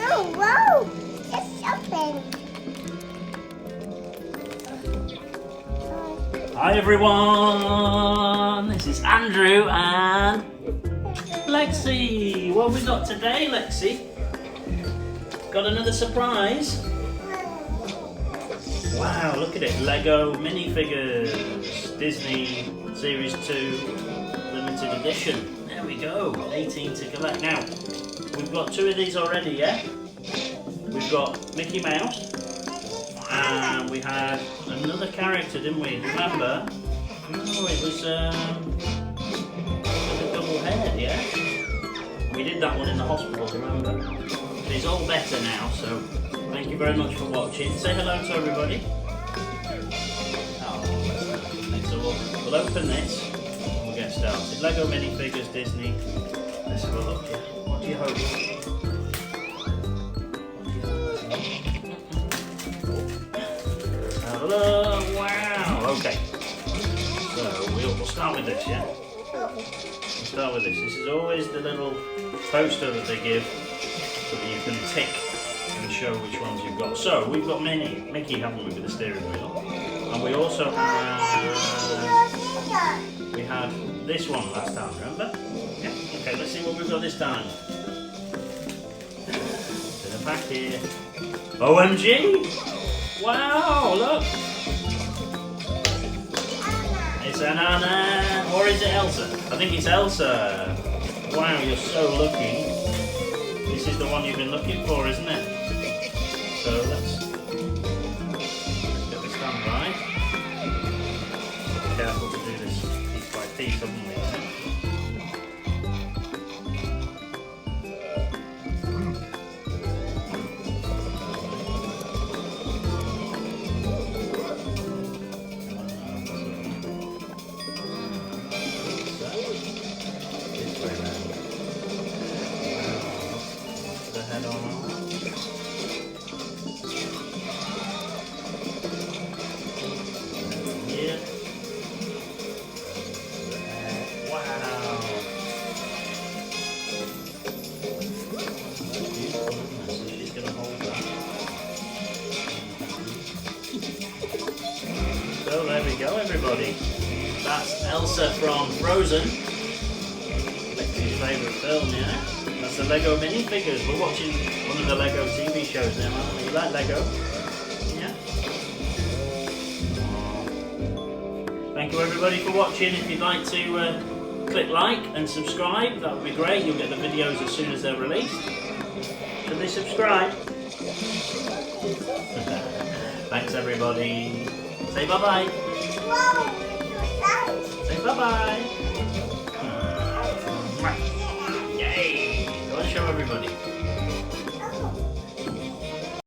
Oh, wow! It's open. Hi everyone, this is Andrew and Lexi. What have we got today, Lexi? Got another surprise. Wow, look at it, Lego minifigures, Disney Series 2 limited edition. There we go, 18 to collect. Now, we've got 2 of these already, yeah? We've got Mickey Mouse, and we had another character, didn't we? Remember? No, it was a double head, yeah? We did that one in the hospital, remember? But it's all better now, so thank you very much for watching. Say hello to everybody. Oh, so we'll open this and we'll get started. Lego minifigures, Disney. Let's have a look here. What do you hope? Have a look. Wow. Okay. So we'll start with this, yeah? We'll start with this. This is always the little poster that they give so that you can tick and show which ones you've got. So we've got Mickey, haven't we, with the steering wheel? And we also had this one last time, remember? Yeah. Okay, let's see what we've got this time. To the back here. OMG! Wow, look! It's an Anna, or is it Elsa? I think it's Elsa. Wow, you're so lucky. This is the one you've been looking for, isn't it? So let's get this done right. Be careful to do this piece by piece, haven't we? Head on. Here. Wow. Beautiful, isn't it? So she's going to hold that. So there we go, everybody. That's Elsa from Frozen. Lexi's favourite film, yeah? That's the Lego minifigures. We're watching one of the Lego TV shows now, aren't we? You like Lego? Yeah? Thank you everybody for watching. If you'd like to click like and subscribe, that would be great. You'll get the videos as soon as they're released. Should they subscribe? Thanks everybody. Say bye-bye. Say bye-bye. Yay! Go and show everybody.